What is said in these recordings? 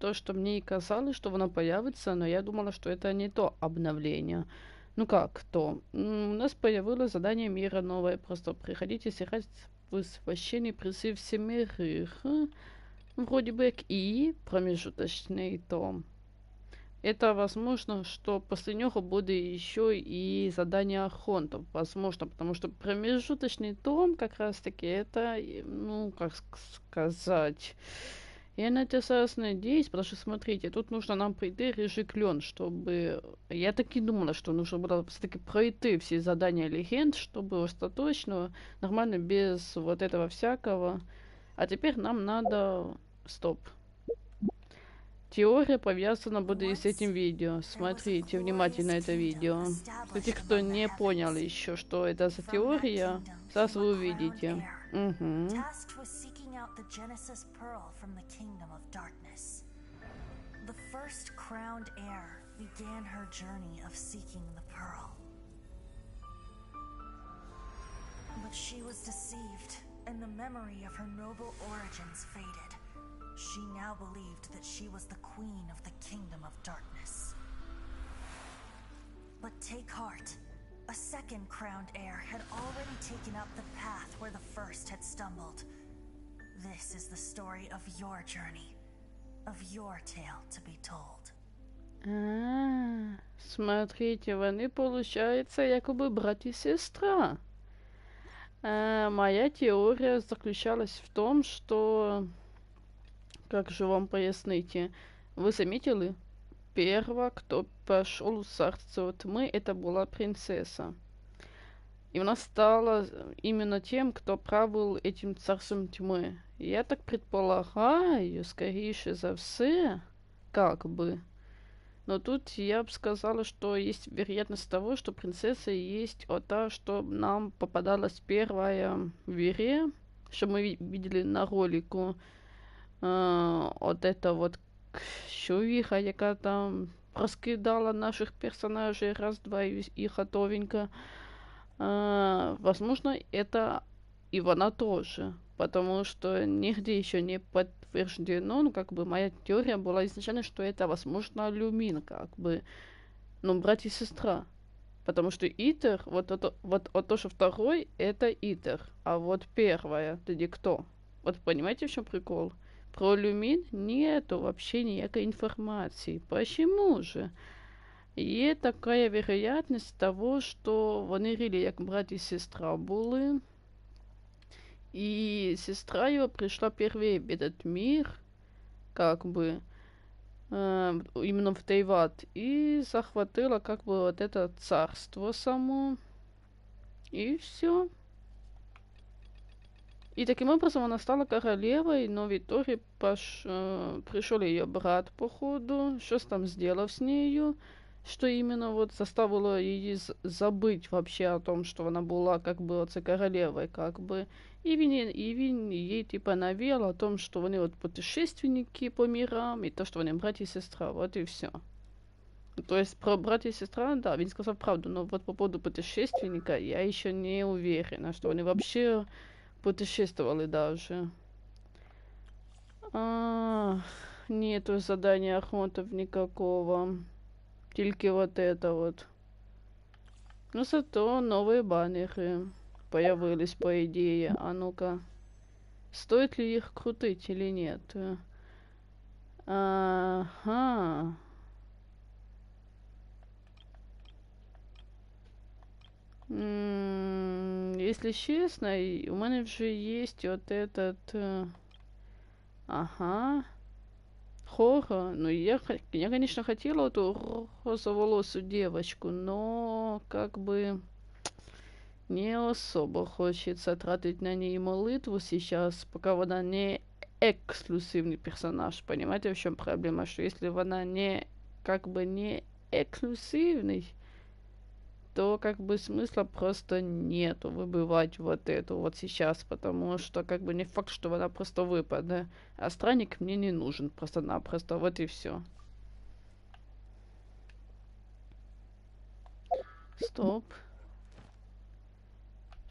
то, что мне и казалось, что оно появится, но я думала, что это не то обновление. Ну как то? У нас появилось задание мира новое. Просто приходите сыграть в священный призыв семерых. Вроде бы и промежуточный том. Это возможно, что после него будет еще и задание охотов. Возможно, потому что промежуточный том как раз таки это, ну, как сказать... Я на это сразу надеюсь, потому что, смотрите, тут нужно нам пройти рыжий клен, чтобы... Я так и думала, что нужно было все-таки пройти все задания легенд, чтобы остаточно, нормально, без вот этого всякого. А теперь нам надо... Стоп. Теория повязана будет с этим видео. Смотрите внимательно это видео. Для тех, кто не понял еще, что это за теория, сейчас вы увидите. Угу. She now believed that she was the queen of the kingdom of darkness. But take heart. A second crowned heir had already taken up the path where the first had stumbled. This is the story of your journey, of your tale to be told. Смотрите, вони, получается, якобы брат и сестра. Моя теория заключалась в том, что... Как же вам поясните? Вы заметили? Первая, кто пошел в царство тьмы, это была принцесса. И она стала именно тем, кто правил этим царством тьмы. Я так предполагаю, скорее за все, как бы. Но тут я бы сказала, что есть вероятность того, что принцесса есть та, что нам попадалась первая в игре, что мы видели на ролику. От это вот чувиха, яка там розкидала наших персонажей раз-два и готовенько. Возможно, это и она тоже, потому что нигде еще не подтверждено, ну, как бы моя теория была изначально, что это, возможно, Люмин, как бы, ну, брат и сестра. Потому что Итер, вот то, что второй, это Итер, а вот первая, тоді кто? Вот понимаете, в чем прикол? Про Люмин нету вообще никакой информации. Почему же? Є такая вероятность того, что вони рили як брат и сестра були. И сестра его пришла первее в этот мир, как бы, именно в Тейват, и захватила как бы вот это царство само. И все. И таким образом она стала королевой, но в итоге пришел ее брат, походу, что-то там сделав с нею, что именно вот заставило ее забыть вообще о том, что она была как бы вот королевой, как бы. И він ей типа навел о том, что они вот путешественники по мирам, и то, что они братья и сестра, вот и все. То есть про братья и сестра, да, він сказал правду, но вот по поводу путешественника я еще не уверена, что они вообще путешествовали даже. Нету задания охотов никакого. Только вот это вот. Но зато новые баннеры появились, по идее. А ну-ка. Стоит ли их крутить или нет? Ага. Если честно, у меня уже есть вот этот... Ага. Хора. Ну, я, конечно, хотела эту розоволосую девочку, но как бы не особо хочется тратить на ней молитву сейчас, пока она не эксклюзивный персонаж. Понимаете, в чем проблема? Что если она не, как бы не эксклюзивный, то как бы смысла просто нету выбивать вот эту вот сейчас, потому что как бы не факт, что она просто выпадет. А странник мне не нужен просто-напросто, вот и все. Стоп.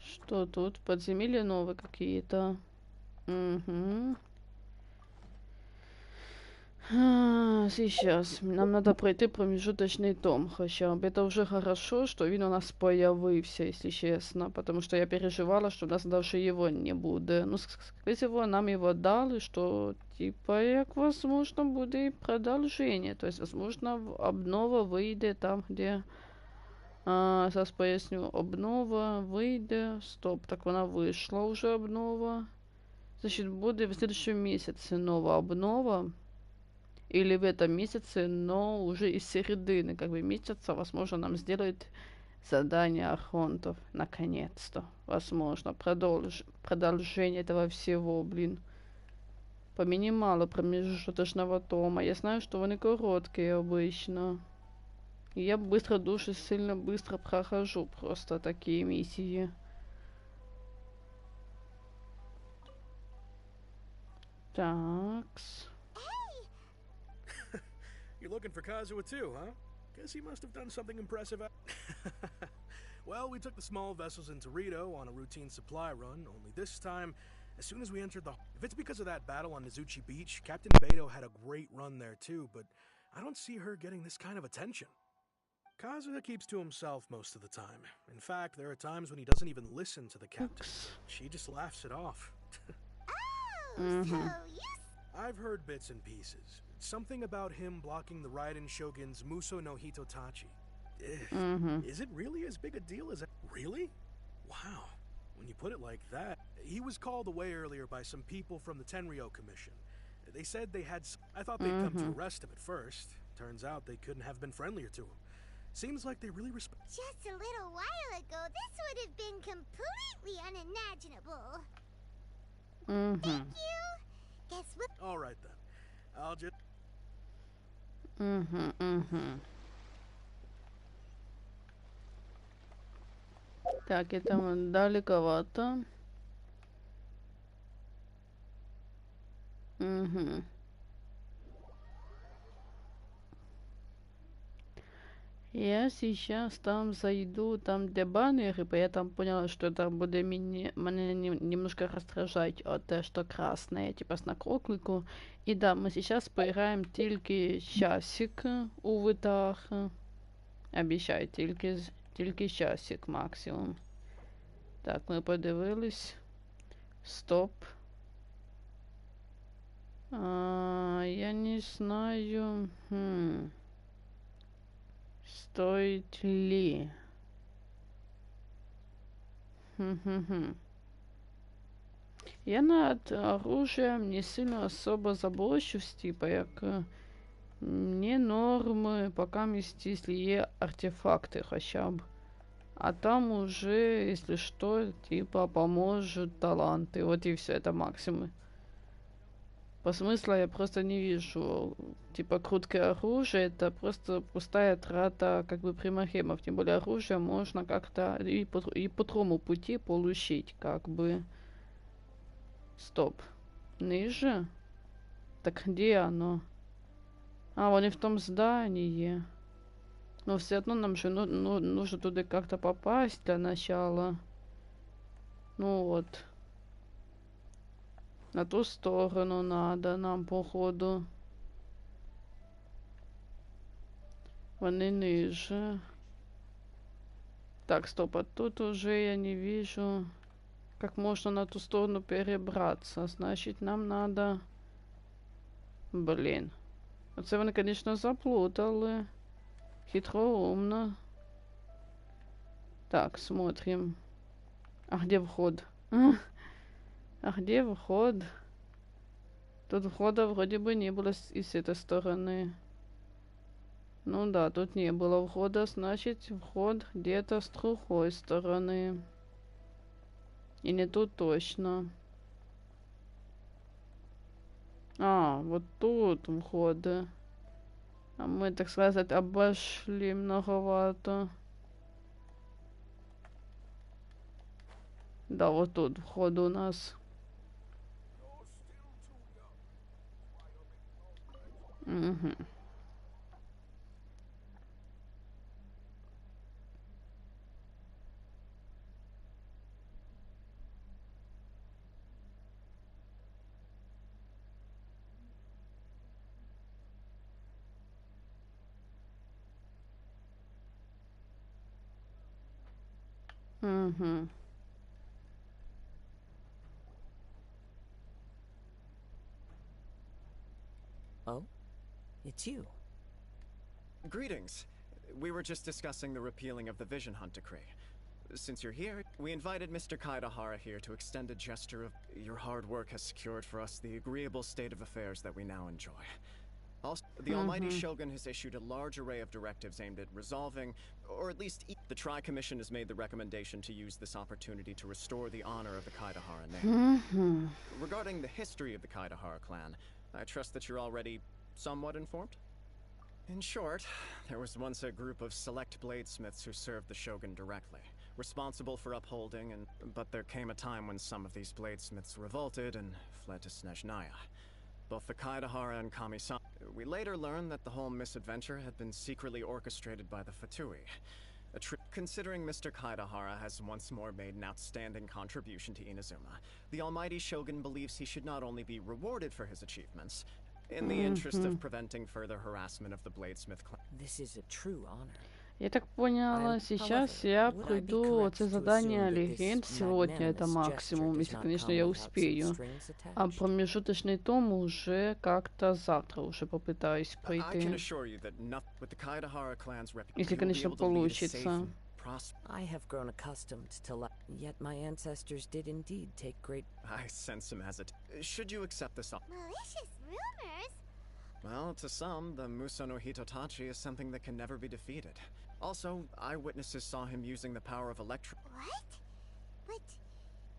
Что тут? Подземелья новые какие-то. Угу. Сейчас нам надо пройти промежуточный том хотя бы. Это уже хорошо, что він у нас появився, если честно. Потому что я переживала, что у нас даже его не будет. Ну, скорее всего, нам его дали, что типа, як возможно, буде продолжение. То есть, возможно, обнова выйдет там, где... Зараз поясню. Обнова вийде. Стоп, так вона вийшла уже обнова. Значит, буде в следующем месяце новая обнова. Или в этом месяце, но уже из середины как бы месяца, возможно, нам сделают задание архонтов. Наконец-то. Возможно. Продолжение этого всего, блин. Поміні мало промежуточного тома. Я знаю, что вони короткие обычно. И я быстро, дуже сильно быстро прохожу просто такие миссии. Такс. You're looking for Kazuha too, huh? Guess he must have done something impressive. Well, we took the small vessels into Rito on a routine supply run, only this time, as soon as we entered the... If it's because of that battle on Nizuchi Beach, Captain Beto had a great run there too, but I don't see her getting this kind of attention. Kazuha keeps to himself most of the time. In fact, there are times when he doesn't even listen to the captain. She just laughs it off. Oh, so you... I've heard bits and pieces. Something about him blocking the Raiden Shogun's Muso no Hitotachi. Is it really as big a deal as... Really? Wow. When you put it like that... He was called away earlier by some people from the Tenryo Commission. They said they had... I thought they'd come to arrest him at first. Turns out they couldn't have been friendlier to him. Seems like they really respect... Just a little while ago, this would have been completely unimaginable. Thank you. Guess what? All right then. I'll just... Так, это далековато. Я сейчас там зайду, там где баннеры, я там поняла, что это будет меня немножко раздражать от те, что красное, типа с накоклику. И да, мы сейчас поиграем тільки часик у витах. Обіцяю, тільки часик максимум. Так, ми подивились. Стоп. Я не знаю. Стоит ли? Я над оружием не сильно особо забочусь, типа, як мне нормы, пока если є артефакты хотя бы. А там уже, если что, типа, поможет таланты. Вот и все, это максимум. По смыслу я просто не вижу. Типа, круткое оружие, это просто пустая трата, как бы, примахемов. Тем более, оружие можно как-то и по другому пути получить, как бы. Стоп. Ниже? Так где оно? Вони в том здании. Но все равно нам же нужно туда как-то попасть для начала. Ну вот. На ту сторону надо нам, походу. Вони ниже. Так, стоп, а тут уже я не вижу, как можно на ту сторону перебраться. Значит, нам надо... Блин. Оце вони, конечно, заплутали. Хитроумно. Так, смотрим. А где вход? А где вход? Тут входа вроде бы не было и с этой стороны. Ну да, тут не было входа, значит вход где-то с другой стороны. И не тут точно. Вот тут входы. А мы, так сказать, обошли многовато. Да, вот тут вход у нас. Угу. Oh? It's you. Greetings. We were just discussing the repealing of the Vision Hunt decree. Since you're here, we invited Mr. Kaidahara here to extend a gesture of your hard work has secured for us the agreeable state of affairs that we now enjoy. Also, the Almighty Shogun has issued a large array of directives aimed at resolving, or at least the Tri-Commission has made the recommendation to use this opportunity to restore the honor of the Kaidahara name. Regarding the history of the Kaidahara clan, I trust that you're already somewhat informed? In short, there was once a group of select bladesmiths who served the Shogun directly, responsible for upholding, but there came a time when some of these bladesmiths revolted and fled to Snezhnaya. Both the Kaidahara and Kami-sama. We later learned that the whole misadventure had been secretly orchestrated by the Fatui. Considering Mr. Kaidahara has once more made an outstanding contribution to Inazuma, the Almighty Shogun believes he should not only be rewarded for his achievements, in the interest of preventing further harassment of the Bladesmith clan. This is a true honor. Я так поняла, сейчас я пройду это задание легенд. Сегодня это максимум, если, конечно, я успею. А промежуточный том уже как-то завтра уже попытаюсь пройти. Если, конечно, получится. I have grown accustomed to life, yet my ancestors did indeed take great... I sense some hesitation. Should you accept this offer? Malicious rumors? Well, to some, the Muso no Hitotachi is something that can never be defeated. Also, eyewitnesses saw him using the power of electro... What? But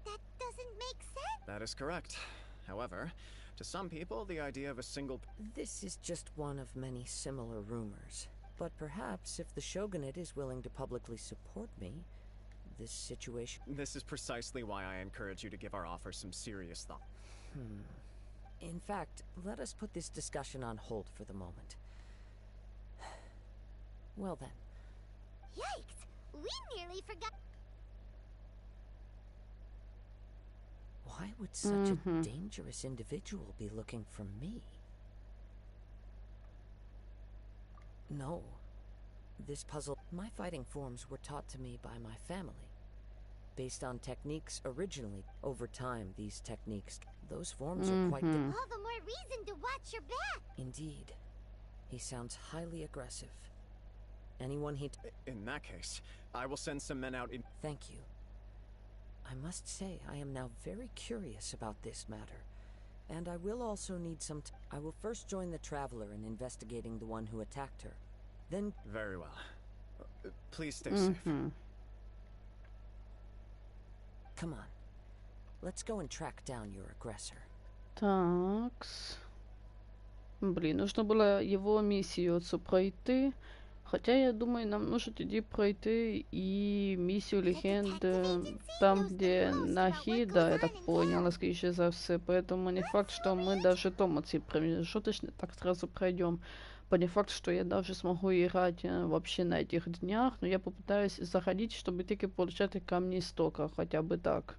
that doesn't make sense. That is correct. However, to some people, the idea of a single... This is just one of many similar rumors. But perhaps if the Shogunate is willing to publicly support me, this situation... This is precisely why I encourage you to give our offer some serious thought. In fact, let us put this discussion on hold for the moment. Well then. Yikes! We nearly forgot. Why would such a dangerous individual be looking for me? No. This puzzle... My fighting forms were taught to me by my family. Based on techniques originally. Over time, these techniques... Those forms are quite... All the more reason to watch your back! Indeed. He sounds highly aggressive. Anyone he... In that case, I will send some men out in... Thank you. I must say, I am now very curious about this matter. And I will also need some... I will first join the Traveler in investigating the one who attacked her. Then... Very well. Please stay safe. Come on. Let's go and track down your aggressor. Такс. Блин, нужно было его миссию отцу пройти. Хотя, я думаю, нам нужно тоді пройти и миссию легенды там, где Нахида, я так поняла, скоріше за все. Поэтому не факт, что мы даже дома ці промежуточно так сразу пройдем. Не факт, что я даже смогу играть вообще на этих днях, но я попытаюсь заходить, чтобы только получать камни истока, хотя бы так.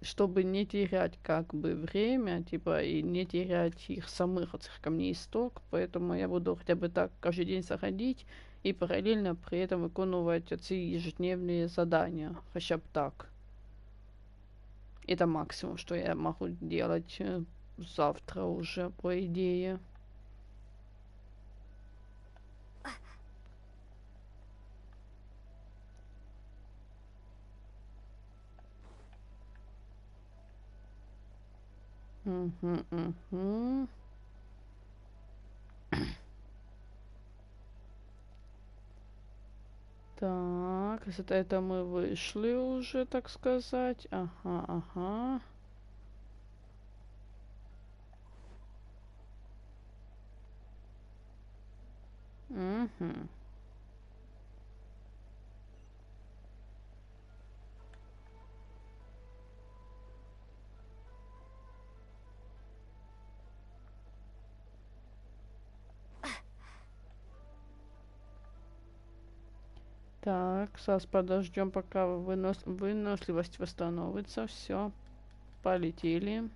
Чтобы не терять как бы время, типа, и не терять их самых, этих камней исток, поэтому я буду хотя бы так каждый день заходить и параллельно при этом выполнять эти ежедневные задания, хотя бы так. Это максимум, что я могу делать завтра уже, по идее. Так, это мы вышли уже, так сказать. Ага. Так, сейчас подождем, пока выносливость восстановится. Все, полетели.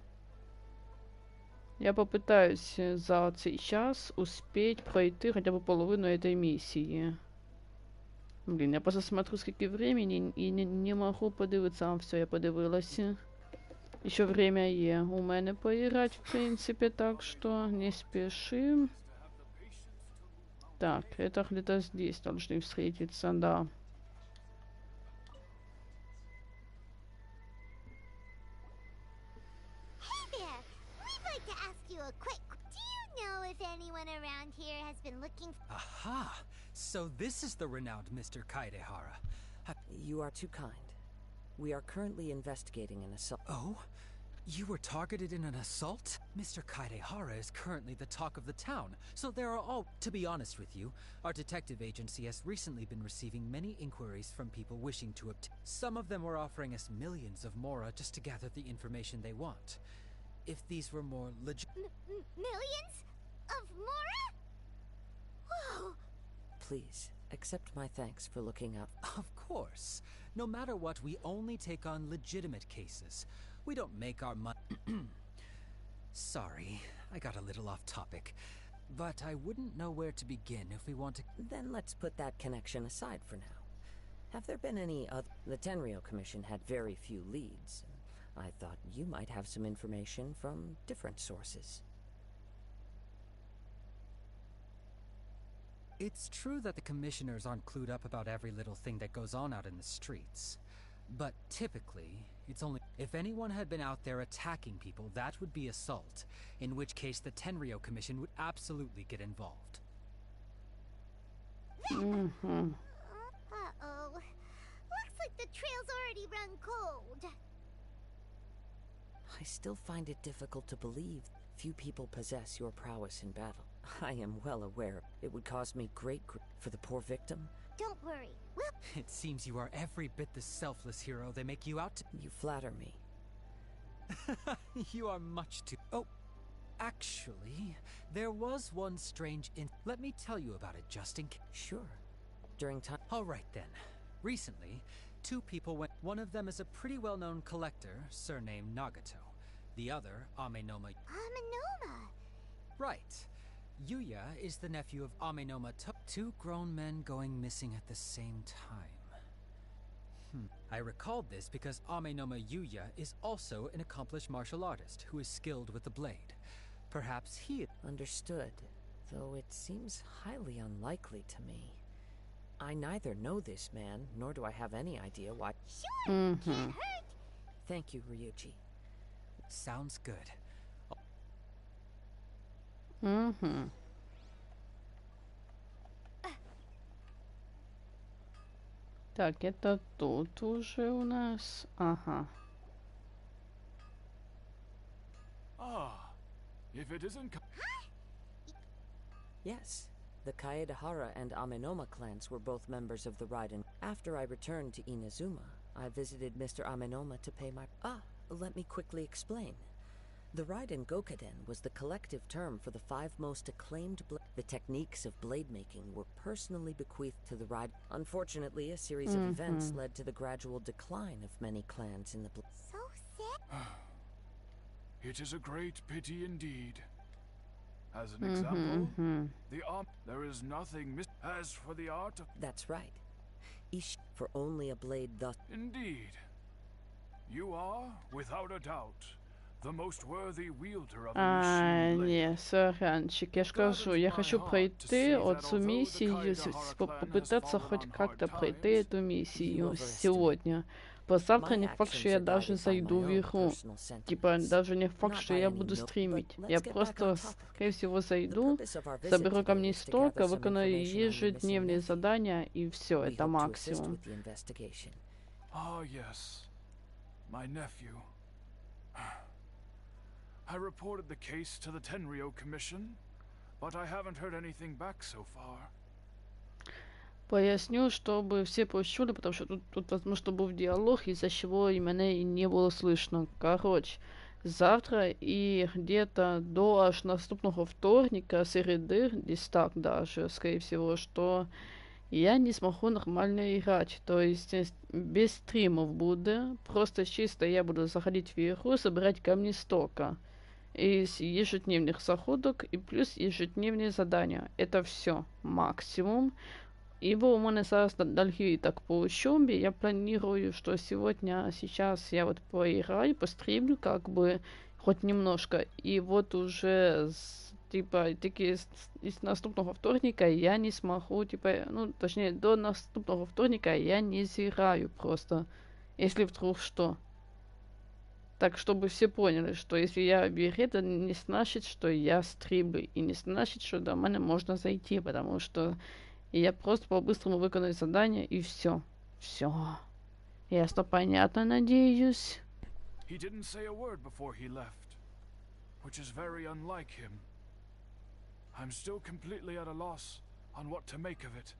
Я попытаюсь за сейчас успеть пройти хотя бы половину этой миссии. Блін, я просто смотрю, скільки времени, і не можу подивитися. А, все, я подивилася. Еще время є у мене поіграти, в принципе, так что не спешим. Так, это где-то здесь должны встретиться, да. Hey there! We'd like to ask you a quick... Do you know if anyone around here has been looking... Aha! So this is the renowned Mr. Kaidehara. You are too kind. We are currently investigating an assault. Oh? You were targeted in an assault? Mr. Kaidehara is currently the talk of the town, so there are all... To be honest with you, our detective agency has recently been receiving many inquiries from people wishing to obtain... Some of them were offering us millions of mora just to gather the information they want. If these were more legit... Millions? Of Mora? Whoa! Please, accept my thanks for looking out. Of course. No matter what, we only take on legitimate cases. We don't make our money. Sorry, I got a little off topic. But I wouldn't know where to begin if we want to... Then let's put that connection aside for now. Have there been any other... The Tenryou Commission had very few leads. I thought you might have some information from different sources. It's true that the commissioners aren't clued up about every little thing that goes on out in the streets. But typically, it's only... If anyone had been out there attacking people, that would be assault, in which case the Tenryou Commission would absolutely get involved. Uh-oh. Looks like the trail's already run cold. I still find it difficult to believe few people possess your prowess in battle. I am well aware it would cause me great grief for the poor victim. Don't worry. We'll... It seems you are every bit the selfless hero they make you out to... You flatter me. You are much too... Oh, actually, there was one strange Let me tell you about it just in case. Sure. During time... All right then. Recently, two people went... One of them is a pretty well-known collector, surnamed Nagato. The other, Amenoma... Amenoma! Right. Yuya is the nephew of Amenoma. Two grown men going missing at the same time. I recalled this because Amenoma Yuya is also an accomplished martial artist who is skilled with the blade. Perhaps he... Understood. Though it seems highly unlikely to me. I neither know this man, nor do I have any idea why... Sure! Can't hurt! Thank you, Ryuji. Sounds good. Так, это тут уже у нас. Ага. Ah, if it isn't... Yes. The Kaedehara and Amenoma clans were both members of the Raiden. After I returned to Inazuma, I visited Mr. Amenoma to pay my... let me quickly explain. The Raiden Gokaden was the collective term for the 5 most acclaimed The techniques of blade making were personally bequeathed to the Raiden. Unfortunately, a series of events led to the gradual decline of many clans in the So sad. It is a great pity indeed. As an example, there is nothing as for the art of... That's right. For only a blade thus... Indeed. You are, without a doubt, the most worthy wielder of the machine blade. Не, сорянчик, я ж кажу, я хочу пройти оцю миссию, попытаться хоть как-то пройти эту миссию сегодня. По завтра не факт, что я даже зайду в игру. Типа, даже не факт, что я буду стримить. Я просто, скорее всего, зайду, соберу камней столько, выконаю ежедневные задания, и все, это максимум. Ah, yes. My nephew. I reported the case to the Tenryou Commission, but I haven't heard anything back so far. Поясню, чтобы все почули, потому что тут возможно, был диалог, из-за чего и меня и не было слышно. Короче, завтра и где-то до аж наступного вторника, среды, здесь так даже, скорее всего, что я не смогу нормально играть. То есть без стримов буду, просто чисто я буду заходить в игру, собирать камни стока из ежедневных заходок и плюс ежедневные задания. Это все максимум. Его у мене зараз дальгі так по учебе. Я планирую, что сегодня, сейчас я вот поиграю, постримлю, как бы, хоть немножко. И вот уже, типа, таки из наступного вторника я не смогу, типа, ну, точнее, до наступного вторника я не зіграю просто. Если вдруг что. Так, чтобы все поняли, что если я в игре, это не значит, что я стримлю. И не значит, что до меня можно зайти, потому что я просто по-быстрому выконаю задание и все. Все. Ясно, понятно, надеюсь. He didn't say a word before he left, which is very unlike him. I'm still completely at a loss on what to make of it.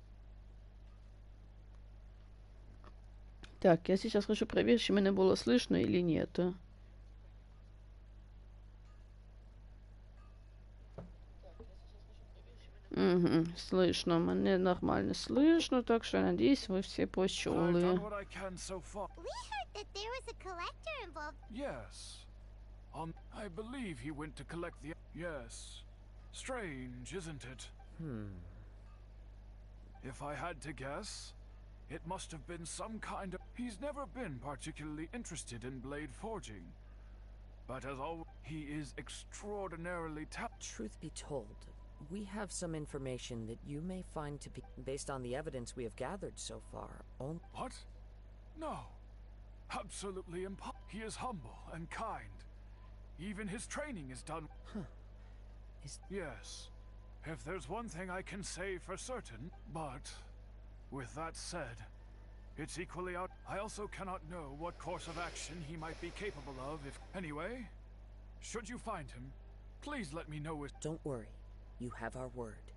Так, я сейчас хочу проверить, чи меня было слышно или нет. Угу, слышно, мне нормально слышно, так что, надеюсь, вы все But I've почули. done what I can so far. We heard that there was a collector involved. Yes. I believe he went to collect the... Yes. Strange, isn't it? If I had to guess, it must have been some kind of... He's never been particularly interested in blade forging. But as always, he is extraordinarily Truth be told, we have some information that you may find to be, based on the evidence we have gathered so far, What? No. Absolutely impossible. He is humble and kind. Even his training is done... Yes. If there's one thing I can say for certain, but... With that said, it's equally out... I also cannot know what course of action he might be capable of if... Anyway, should you find him, please let me know if... Don't worry. You have our word.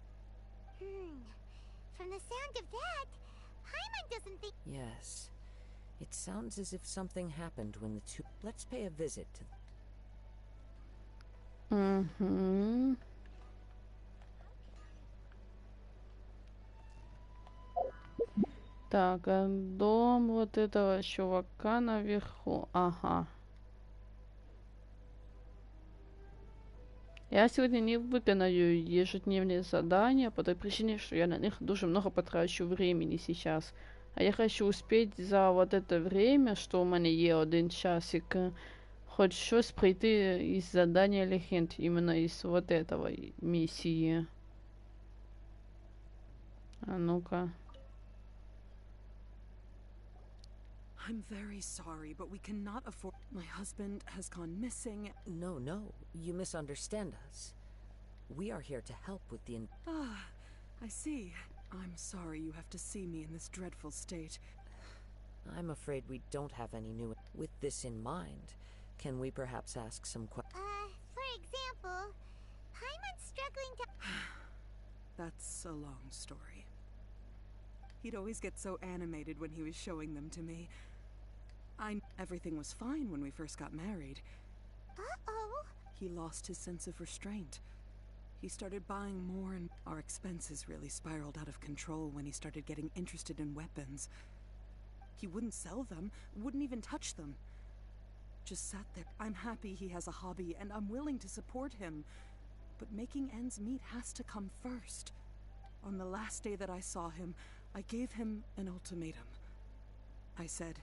From the sound of that, Paimon doesn't think... Yes. It sounds as if something happened when the two... Let's pay a visit to... Угу. Так, а дом вот этого чувака наверху. Ага. Я сегодня не выполняю ежедневные задания по той причине, что я на них дуже много потрачу времени сейчас. А я хочу успеть за вот это время, что у мене є 1 часик, хоть щось пройти из задания легенд, именно из вот этого миссии. А ну-ка. I'm very sorry, but we cannot afford... My husband has gone missing. No, no. You misunderstand us. We are here to help with the... Ah, I see. I'm sorry you have to see me in this dreadful state. I'm afraid we don't have any new... With this in mind, can we perhaps ask some questions? For example, Paimon's struggling to... That's a long story. He'd always get so animated when he was showing them to me. Everything was fine when we first got married. Uh-oh. He lost his sense of restraint. He started buying more, and our expenses really spiraled out of control when he started getting interested in weapons. He wouldn't sell them, wouldn't even touch them. Just sat there. I'm happy he has a hobby, and I'm willing to support him. But making ends meet has to come first. On the last day that I saw him, I gave him an ultimatum. I said,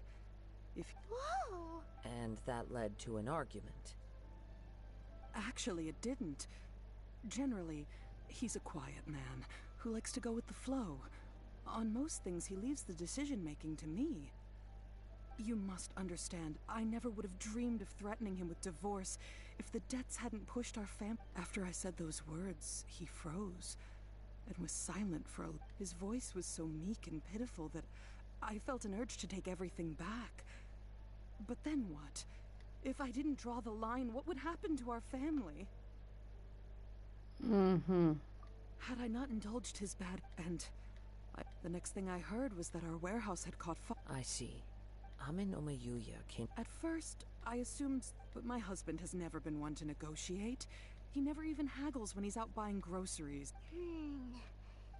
if... Whoa! And that led to an argument. Actually, it didn't. Generally, he's a quiet man who likes to go with the flow. On most things, he leaves the decision-making to me. You must understand, I never would have dreamed of threatening him with divorce if the debts hadn't pushed our family. After I said those words, he froze and was silent for a... His voice was so meek and pitiful that I felt an urge to take everything back. But then what? If I didn't draw the line, what would happen to our family? Had I not indulged his bad... And the next thing I heard was that our warehouse had caught fire. I see. Amin Omayuya came... At first, I assumed... But my husband has never been one to negotiate. He never even haggles when he's out buying groceries.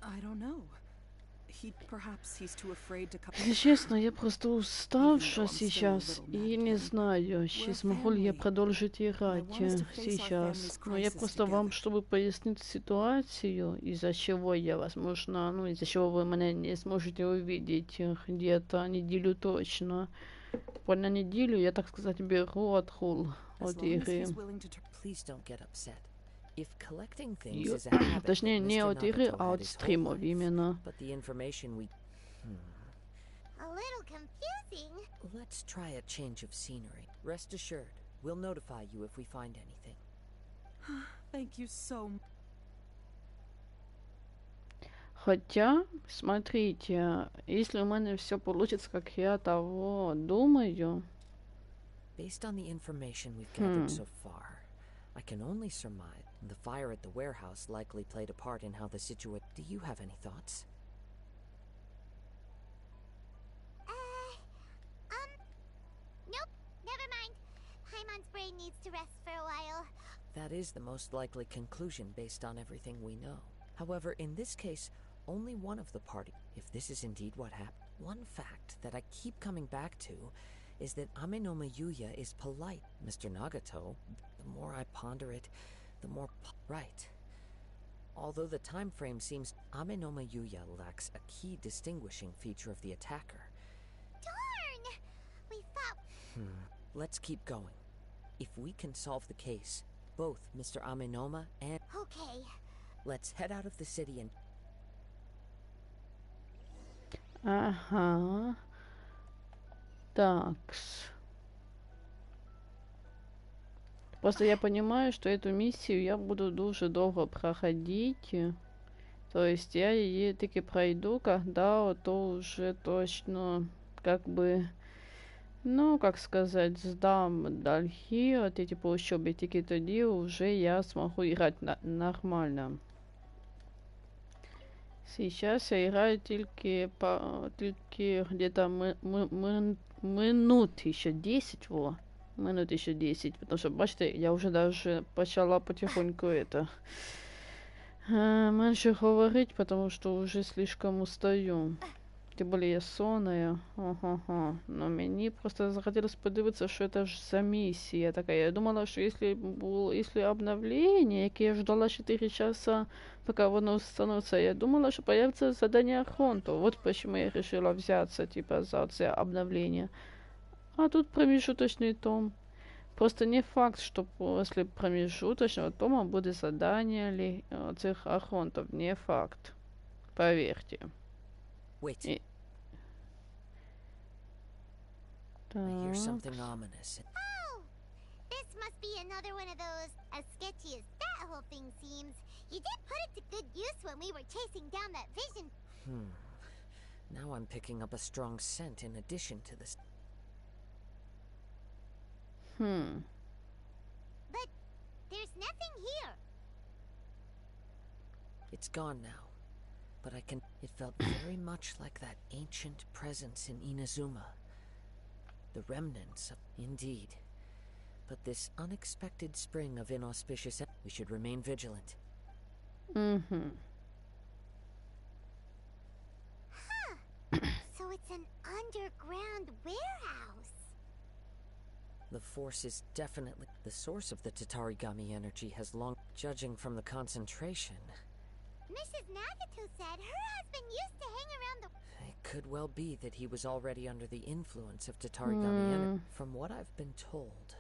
I don't know. Если честно, я просто уставша сейчас и не знаю, смогу ли я продолжить играть сейчас. Но я просто вам, чтобы пояснить ситуацию, из-за чего я, возможно, из-за чего вы меня не сможете увидеть где-то неделю точно. На неделю я, так сказать, беру отгул от игры. Точнее, не от игры, а от стримов именно. A little confusing. Let's try a change of scenery. Rest assured, we'll notify you if we find anything. Thank you so much. Хотя, смотрите, если у меня все получится, как я того думаю. Based on the information we've gathered so far, I can only surmise the fire at the warehouse likely played a part in how the situation. Do you have any thoughts? Nope, never mind. Paimon's brain needs to rest for a while. That is the most likely conclusion based on everything we know. However, in this case, only one of the party. If this is indeed what happened, one fact that I keep coming back to is that Amenoma Yuya is polite. Mr. Nagato, the more I ponder it, the more right. Although the time frame seems, Amenoma Yuya lacks a key distinguishing feature of the attacker. Darn! We thought... Let's keep going. If we can solve the case, both Mr. Amenoma and... Okay. Let's head out of the city and... Ага. Такс. Просто я понимаю, что эту миссию я буду дуже довго проходить. То есть я ее таки пройду, когда то уже точно, как бы, как сказать, сдам долги, от эти по учебе, таки тоді уже я смогу играть нормально. Сейчас я играю только где-то минут еще 10, минут еще 10, потому что, бачите, я уже даже почала потихоньку меньше говорить, потому что уже слишком устаю. Тем более я сонная. Ага. Но мені просто захотелось подивитися, що це ж за миссия такая. Я думала, что если обновление, яке я ждала 4 часа, пока воно установится, я думала, что появится задание Архонту. Вот почему я решила взяться, типа, за це обновление. А тут промежуточный том. Просто не факт, что после промежуточного тома будет задание цих Архонтов. Не факт. Поверьте. Wait. I hear something ominous. Oh! This must be another one of those, as sketchy as that whole thing seems. You did put it to good use when we were chasing down that vision. Now I'm picking up a strong scent in addition to this. But there's nothing here. It's gone now. But it felt very much like that ancient presence in Inazuma. The remnants of... Indeed. But this unexpected spring of inauspicious... We should remain vigilant. Huh. So it's an underground warehouse. The force is definitely... The source of the Tatarigami energy has long... Judging from the concentration... Mrs. Nagato said her husband used to hang around the... It could well be that he was already under the influence of Tatarigami energy. From what I've been told,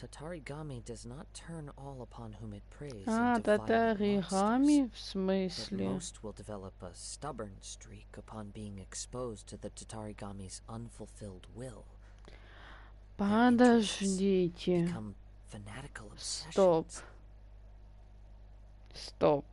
Tatarigami does not turn all upon whom it preys into Tatarigami, в but смысле? most will develop a stubborn streak upon being exposed to the Tatarigami's unfulfilled will. Their interests Подождите. become fanatical Стоп. obsessions. Стоп.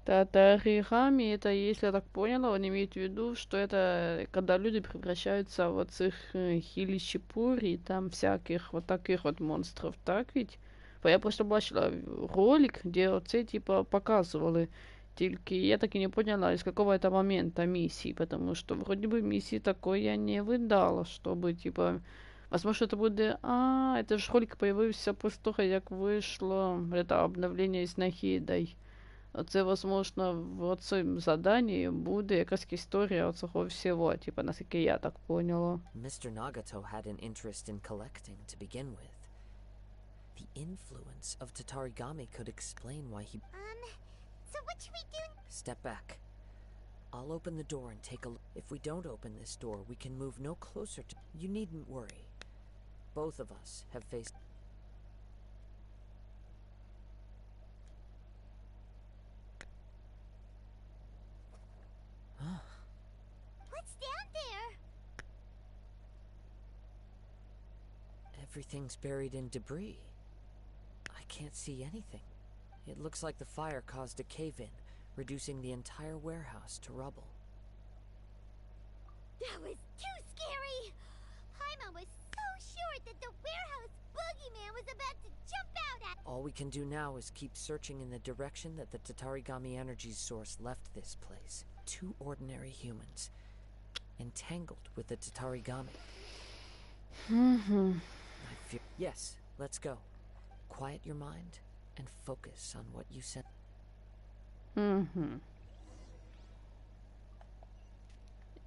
Татаригами, это, если я так поняла, он имеет в виду, что это когда люди превращаются в этих хилищипури, там всяких вот таких вот монстров, так ведь? Бо я просто бачила ролик, где оце типа показывали, тільки я так и не поняла, из какого это момента миссии, потому что вроде бы миссии такой я не видала, чтобы типа... Возможно, это буде... это ж ролик появився после того, як вийшло это обновление з Нахідой. Це, возможно, в цьому заданні буде якась історія цього всього, типа, наскільки я так поняла. Mr. Nagato had an interest in collecting to begin with. The influence of Tatarigami could explain why he... So what should we do? Step back. I'll open the door and take a look. If we don't open this door, we can move no closer to... You needn't worry. Both of us have faced... What's down there? Everything's buried in debris. I can't see anything. It looks like the fire caused a cave-in, reducing the entire warehouse to rubble. That was too scary! Paimon was so sure that the warehouse boogeyman was about to jump out at... All we can do now is keep searching in the direction that the Tatarigami energy source left this place. Two ordinary humans, entangled with the Tatarigami. I fear... Yes, let's go. Quiet your mind and focus on what you said.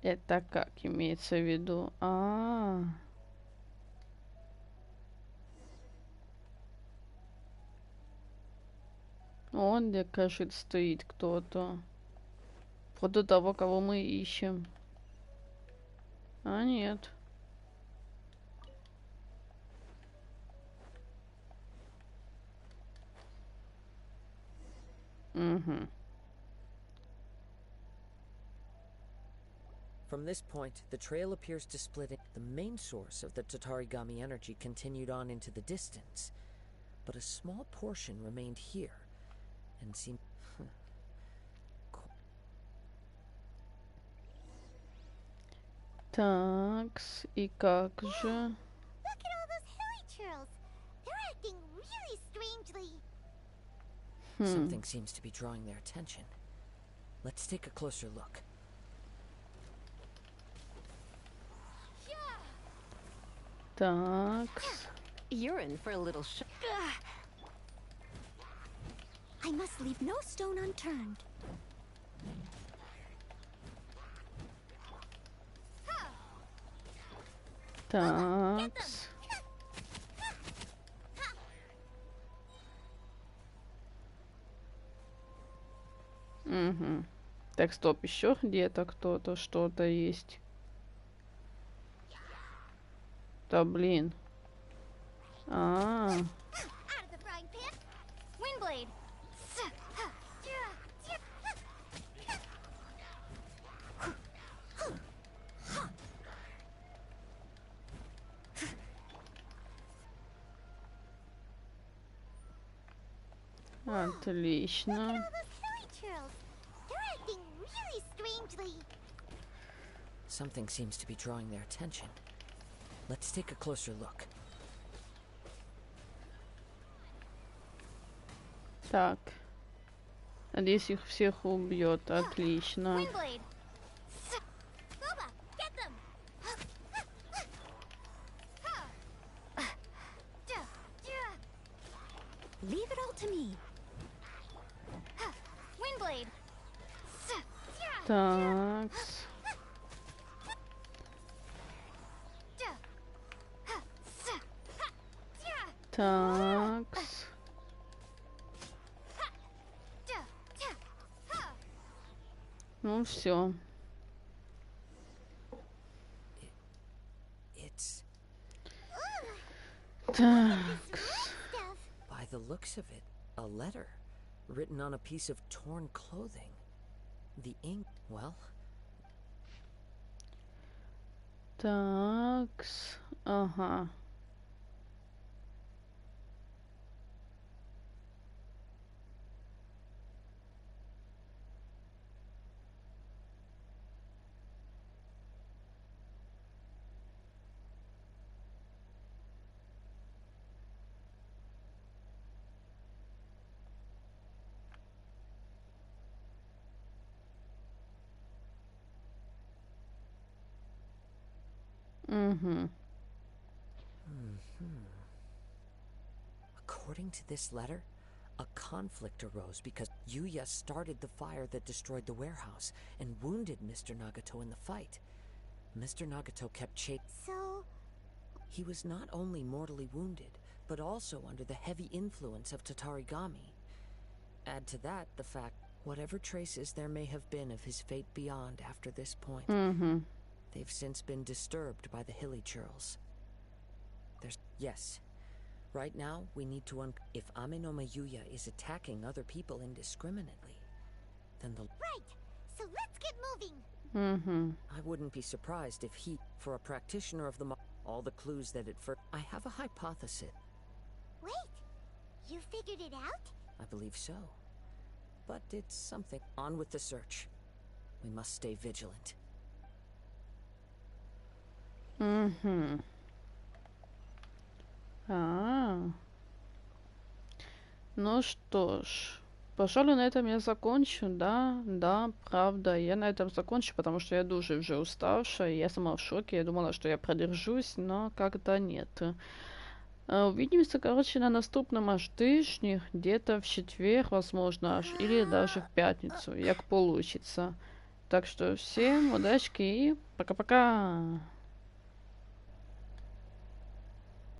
Это как имеется в виду? Он, где, кажется, стоит кто-то. Вроде того, кого мы ищем. А нет. From this point, the trail appears to split it. The main source of the Tatarigami energy continued on into the distance, but a small portion remained here, and seemed... Такс, и как же? Look at all those hilly churls. They're acting really strangely. Something seems to be drawing their attention. Let's take a closer look. Такс. You're in for a little I must leave no stone unturned. Такс. Так, стоп, еще где-то кто-то, что-то есть. Да блин. Out of the frying pan. Windblade. Отлично. All those hilly churls. They're acting really strangely. Something seems to be drawing their attention. Let's take a closer look. Так. Надеюсь, их всех убьет. Отлично. Windblade. Boba, get them. Leave it all to me. Windblade. Такс. Такс. Ну все. It's... Такс. By the looks of it, a letter written on a piece of torn clothing. The ink, well... Такс. Ага. According to this letter, A conflict arose because Yuya started the fire that destroyed the warehouse and wounded Mr. Nagato in the fight. Mr. Nagato kept chasing. So, He was not only mortally wounded, but also under the heavy influence of Tatarigami. Add to that the fact, whatever traces there may have been of his fate beyond after this point, they've since been disturbed by the hilly churls. Yes. Right now, we need to if Amenoma Yuya is attacking other people indiscriminately, then the... right. So let's get moving. I wouldn't be surprised if he, for a practitioner of the all the clues that it first... I have a hypothesis. Wait. You figured it out? I believe so. But it's something. On with the search. We must stay vigilant. Ну что ж, пожалуй, на этом я закончу. Да, правда, я на этом закончу, потому что я дуже вже уставшая, я сама в шоке, я думала, что я продержусь, но как-то нет. Увидимся, короче, на наступном аж тижні, где-то в четверг, возможно, аж, или даже в пятницу, як получится. Так что всем удачки и пока-пока!